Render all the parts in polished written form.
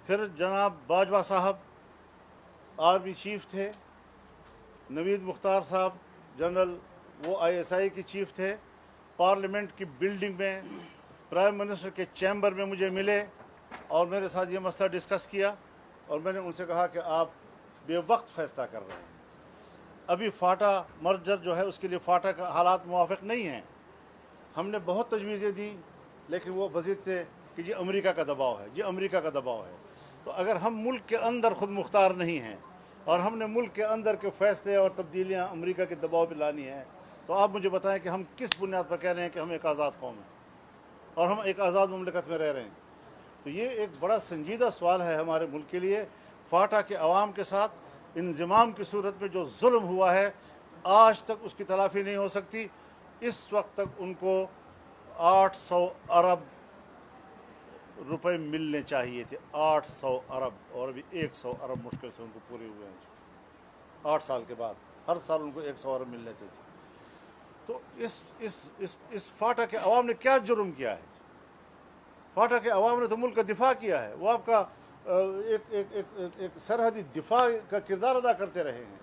फिर जनाब बाजवा साहब आर्मी चीफ थे, नवीद मुख्तार साहब जनरल वो ISI के चीफ थे। पार्लियामेंट की बिल्डिंग में प्राइम मिनिस्टर के चैम्बर में मुझे मिले और मेरे साथ ये मसला डिस्कस किया और मैंने उनसे कहा कि आप बेवक्त फैसला कर रहे हैं। अभी फाटा मर्जर जो है उसके लिए फाटा का हालात मुवाफिक नहीं हैं। हमने बहुत तजवीज़ें दी लेकिन वो वज़ीर थे कि जी अमेरिका का दबाव है, जी अमेरिका का दबाव है। तो अगर हम मुल्क के अंदर ख़ुद मुख्तार नहीं हैं और हमने मुल्क के अंदर के फ़ैसले और तब्दीलियाँ अमेरिका के दबाव पर लानी है, तो आप मुझे बताएं कि हम किस बुनियाद पर कह रहे हैं कि हम एक आज़ाद कौम हैं और हम एक आज़ाद मुमलिकत में रह रहे हैं। तो ये एक बड़ा संजीदा सवाल है हमारे मुल्क के लिए। फाटा के अवाम के साथ इंज़िमाम की सूरत में जो जुल्म हुआ है आज तक उसकी तलाफ़ी नहीं हो सकती। इस वक्त तक उनको 800 अरब रुपए मिलने चाहिए थे, 800 अरब, और अभी 100 अरब मुश्किल से उनको पूरे हुए हैं। 8 साल के बाद हर साल उनको 100 अरब मिलने थे। तो इस फाटा के अवाम ने क्या जुर्म किया है? फाटा के अवाम ने तो मुल्क का दिफा किया है। वो आपका एक सरहदी दिफा का किरदार अदा करते रहे हैं।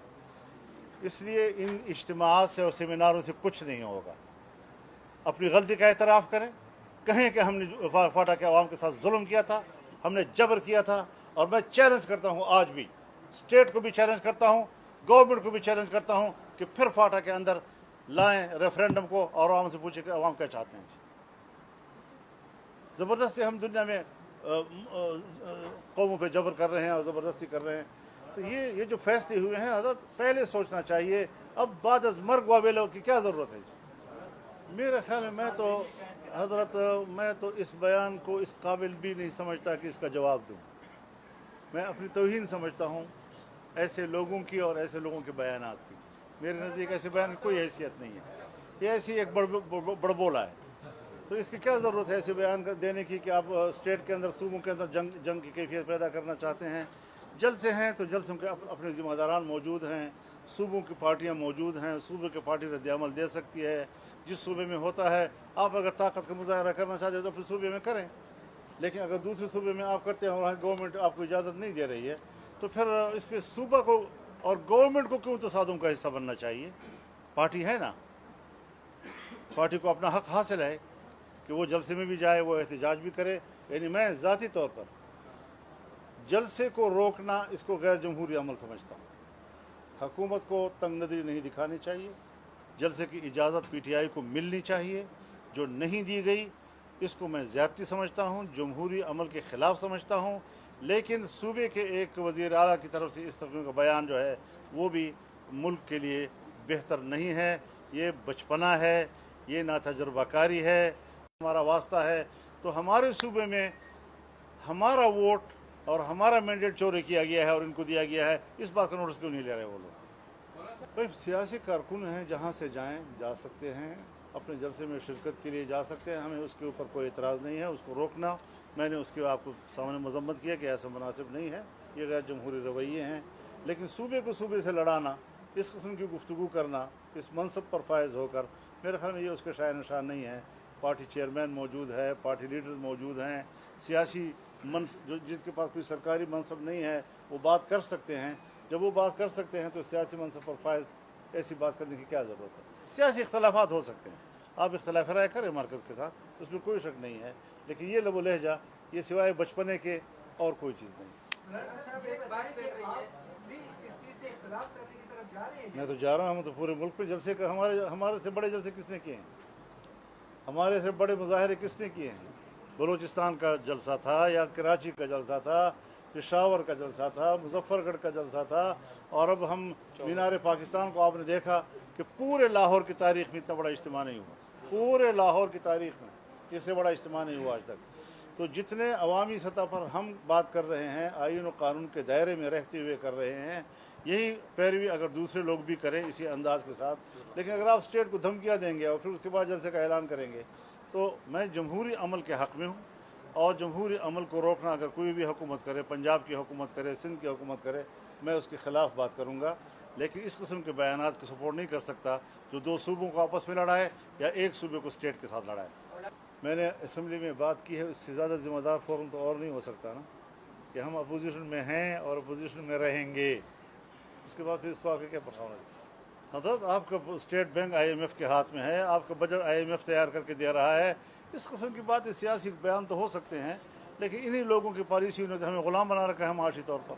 इसलिए इन इज्तिमाआत से और सेमिनारों से कुछ नहीं होगा। अपनी गलती का एतराफ़ करें, कहें कि हमने फाटा के अवाम के साथ जुल्म किया था, हमने जबर किया था। और मैं चैलेंज करता हूँ, आज भी स्टेट को भी चैलेंज करता हूँ, गवर्नमेंट को भी चैलेंज करता हूँ कि फिर फाटा के अंदर लाएं रेफरेंडम को और आवाम से पूछे कि अवाम क्या चाहते हैं। ज़बरदस्ती हम दुनिया में कौमों पे जबर कर रहे हैं और ज़बरदस्ती कर रहे हैं। तो ये जो फैसले हुए हैं हज़रत पहले सोचना चाहिए। अब बाद अज़ मर्ग वावेलों की क्या ज़रूरत है? मेरे ख्याल में मैं तो इस बयान को इस काबिल भी नहीं समझता कि इसका जवाब दूँ। मैं अपनी तौहीन समझता हूँ ऐसे लोगों की और ऐसे लोगों के बयानात की। मेरे नज़दीक ऐसे बयान की कोई हैसियत नहीं है। ये ऐसी एक बड़बोला है। तो इसकी क्या ज़रूरत है ऐसे बयान देने की कि आप स्टेट के अंदर, सूबों के अंदर जंग की कैफियत पैदा करना चाहते हैं। जलसे हैं तो जलसों के अपने ज़िम्मेदारान मौजूद हैं, सूबों की पार्टियाँ मौजूद हैं, सूबे की पार्टी रद्द-ए-अमल दे सकती है। जिस सूबे में होता है, आप अगर ताकत का मुजाहरा करना चाहते हैं तो अपने सूबे में करें, लेकिन अगर दूसरे सूबे में आप करते हैं और वहाँ गवर्नमेंट आपको इजाज़त नहीं दे रही है तो फिर इस पर सूबा को और गवर्नमेंट को क्यों तसादुम का हिस्सा बनना चाहिए? पार्टी है ना, पार्टी को अपना हक हासिल है कि वो जलसे में भी जाए, वो एहतजाज भी करे। यानी मैं ज़ाती तौर पर जलसे को रोकना इसको गैर जमहूरी अमल समझता हूँ। हुकूमत को तंग नज़री नहीं दिखानी चाहिए। जलसे की इजाज़त PTI को मिलनी चाहिए। जो नहीं दी गई इसको मैं ज़्यादती समझता हूँ, जमहूरी अमल के ख़िलाफ़ समझता हूँ। लेकिन सूबे के एक वज़ीर आला की तरफ से इस तरह का बयान जो है वो भी मुल्क के लिए बेहतर नहीं है। ये बचपना है, ये नातजुर्बाकारी है। हमारा वास्ता है तो हमारे सूबे में हमारा वोट और हमारा मैंडेट चोरी किया गया है और इनको दिया गया है, इस बात का नोटिस क्यों नहीं ले रहे वो लोग? भाई सियासी कारकुन हैं, जहाँ से जाएं जा सकते हैं, अपने जलसे में शिरकत के लिए जा सकते हैं, हमें उसके ऊपर कोई एतराज़ नहीं है। उसको रोकना, मैंने उसके आपको सामने मजम्मत किया कि ऐसा मुनासिब नहीं है, ये गैर जमहूरी रवैये हैं। लेकिन सूबे को सूबे से लड़ाना, इस किस्म की गुफ्तगू करना इस मनसब पर फायज़ होकर, मेरे ख्याल में ये उसके शाय निशान नहीं है। पार्टी चेयरमैन मौजूद है, पार्टी लीडर्स मौजूद हैं, सियासी जो जिसके पास कोई सरकारी मनसब नहीं है वो बात कर सकते हैं। जब वो बात कर सकते हैं तो सियासी मनसब पर फायज़ ऐसी बात करने की क्या ज़रूरत है? सियासी इख्तलाफात हो सकते हैं, आप इख्तलाफ राय करें मरकज़ के साथ, उसमें कोई शक नहीं है। लेकिन ये लब लहजा, ये सिवाय बचपने के और कोई चीज़ नहीं। मैं तो जा रहा हूँ, तो पूरे मुल्क पे जलसे का हमारे से बड़े जलसे किसने किए हैं? हमारे से बड़े मुजाहरे किसने किए हैं? बलूचिस्तान का जलसा था या कराची का जलसा था, पेशावर का जलसा था, मुजफ्फरगढ़ का जलसा था, और अब हम मीनार पाकिस्तान को आपने देखा कि पूरे लाहौर की तारीख़ में इतना बड़ा इज्तिमा नहीं हुआ, पूरे लाहौर की तारीख़ में इससे बड़ा इज्तिमा नहीं हुआ आज तक। तो जितने अवामी सतह पर हम बात कर रहे हैं, आईन और कानून के दायरे में रहते हुए कर रहे हैं, यही पैरवी अगर दूसरे लोग भी करें इसी अंदाज के साथ। लेकिन अगर आप स्टेट को धमकियाँ देंगे और फिर उसके बाद जलसे का ऐलान करेंगे, तो मैं जमहूरी अमल के हक़ में हूँ। और जमहूरी अमल को रोकना अगर कोई भी हुकूमत करे, पंजाब की हुकूमत करे, सिंध की हुकूमत करे, मैं उसके ख़िलाफ़ बात करूँगा। लेकिन इस किस्म के बयानात को सपोर्ट नहीं कर सकता जो दो सूबों को आपस में लड़ाए या एक सूबे को स्टेट के साथ लड़ाए। मैंने असम्बली में बात की है, इससे ज़्यादा ज़िम्मेदार फोरम तो और नहीं हो सकता ना। कि हम अपोजिशन में हैं और अपोजिशन में रहेंगे, उसके बाद फिर इस पर क्या बताना चाहिए। हजरत आपका स्टेट बैंक IMF के हाथ में है, आपका बजट IMF तैयार करके दे रहा है। इस किस्म की बातें सियासी बयान तो हो सकते हैं, लेकिन इन्हीं लोगों की पॉलिसी ने हमें ग़ुलाम बना रखा है माशी तौर पर।